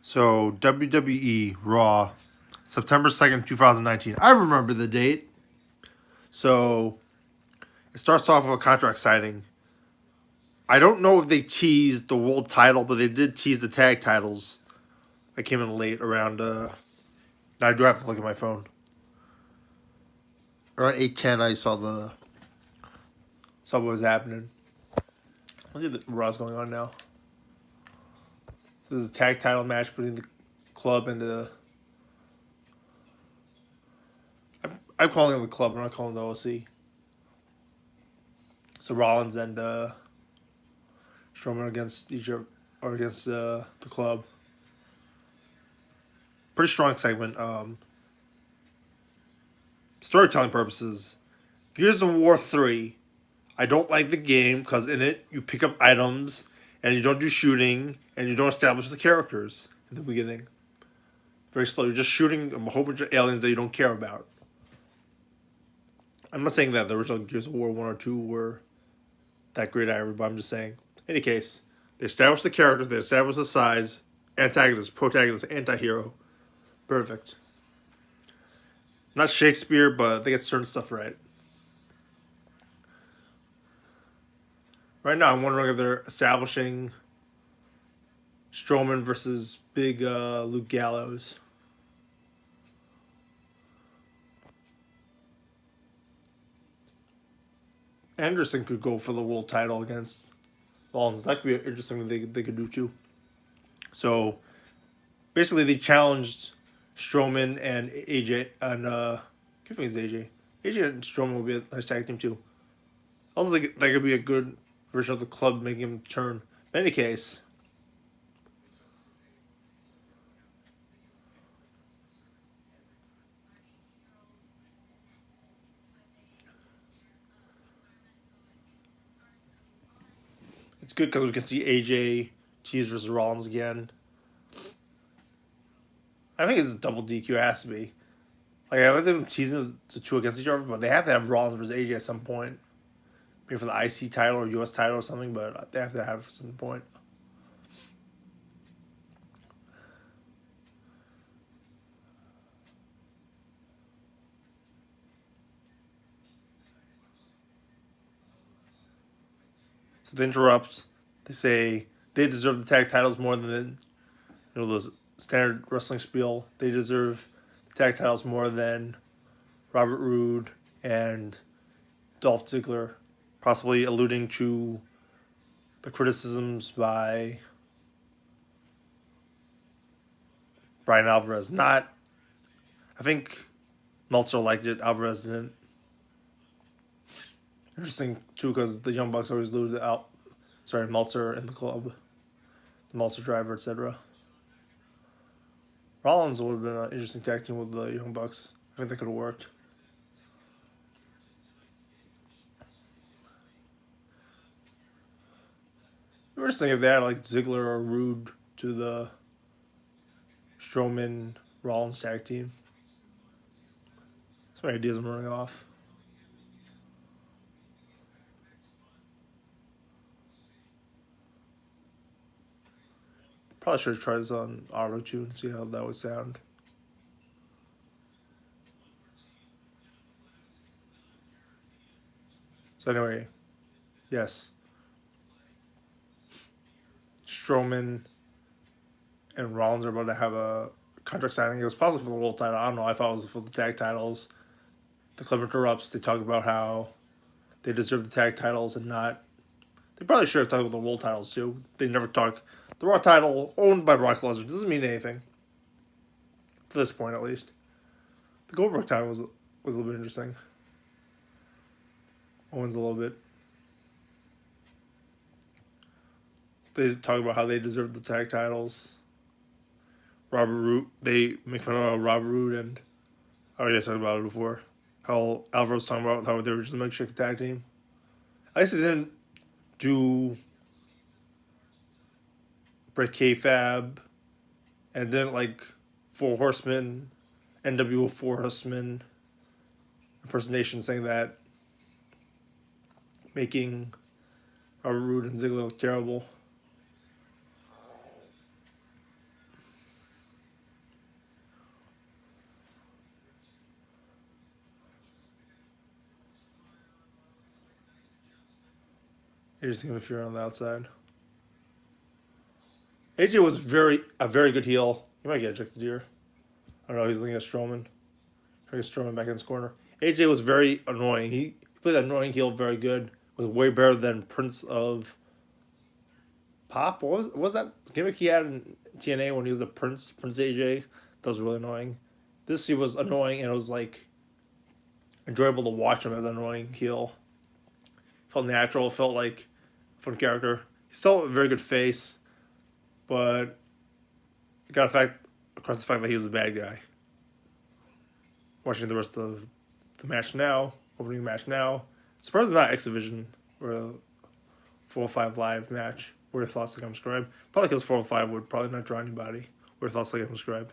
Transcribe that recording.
So WWE Raw, September 2nd, 2019. I remember the date. So it starts off with a contract signing. I don't know if they teased the world title, but they did tease the tag titles. I came in late around. I do have to look at my phone. Around 8:10, I saw what was happening. Let's see the Raw's going on now. So this is a tag title match between the club and the. I'm calling it the club. I'm not calling it the OC. So Rollins and Strowman against each other or against the club. Pretty strong segment. Storytelling purposes, Gears of War 3. I don't like the game because in it you pick up items and you don't do shooting and you don't establish the characters in the beginning. Very slow. You're just shooting a whole bunch of aliens that you don't care about. I'm not saying that the original Gears of War 1 or 2 were that great either, but I'm just saying. In any case, they establish the characters, they establish the size, antagonist, protagonist, anti-hero. Perfect. Not Shakespeare, but they get certain stuff right. Right now, I'm wondering if they're establishing Strowman versus Big Luke Gallows. Anderson could go for the world title against Rollins. That could be interesting thing they could do too. So basically, they challenged Strowman and AJ and I think it's AJ. AJ and Strowman will be a nice tag team too. Also, that could be a good version of the club making him turn. In any case, it's good because we can see AJ tease versus Rollins again. I think it's a double DQ. It has to be. Like I like them teasing the two against each other, but they have to have Rollins versus AJ at some point. Maybe for the IC title or US title or something, but they have to have it at some point. So they interrupt. They say they deserve the tag titles more than those standard wrestling spiel. They deserve the tag titles more than Robert Roode and Dolph Ziggler, possibly alluding to the criticisms by Brian Alvarez. Not, I think Meltzer liked it. Alvarez didn't. Interesting too, because the Young Bucks always lose out. Sorry, Meltzer in the club, the Meltzer driver, etc. Rollins would have been an interesting tag team with the Young Bucks. I think that could have worked. Interesting if they had like Ziggler or Roode to the Strowman Rollins tag team. Some ideas I'm running off. Probably should have tried this on auto tune and see how that would sound. So anyway, yes, Strowman and Rollins are about to have a contract signing. It was probably for the world title. I don't know. I thought it was for the tag titles. The club interrupts. They talk about how they deserve the tag titles and not. They probably should have talked about the world titles too. They never talk. The Raw title owned by Brock Lesnar doesn't mean anything. To this point, at least. The Goldberg title was a little bit interesting. Owens a little bit. They talk about how they deserve the tag titles. Robert Roode, they make fun of Robert Roode, and I already talked about it before. How Alvaro's talking about how they were just a makeshift tag team. I guess they didn't do break kayfabe, and didn't like Four Horsemen, NWO Four Horsemen impersonation, saying that making Robert Roode and Ziggler look terrible. He just interfered on the outside. AJ was a very good heel. He might get ejected here. I don't know. He's looking at Strowman. Trying to get Strowman back in his corner. AJ was very annoying. He played that annoying heel very good. Was way better than Prince of Pop. What was that gimmick he had in TNA when he was the Prince AJ? That was really annoying. This he was annoying, and it was like enjoyable to watch him as an annoying heel. Felt natural. Felt like a fun character. He's still a very good face, but got across the fact that he was a bad guy. Watching the rest of the match now, opening match now. Surprised it's not X Division or a 405 Live match. What are your thoughts? Like and subscribe. Probably because 405 would probably not draw anybody. What are your thoughts? Like and subscribe.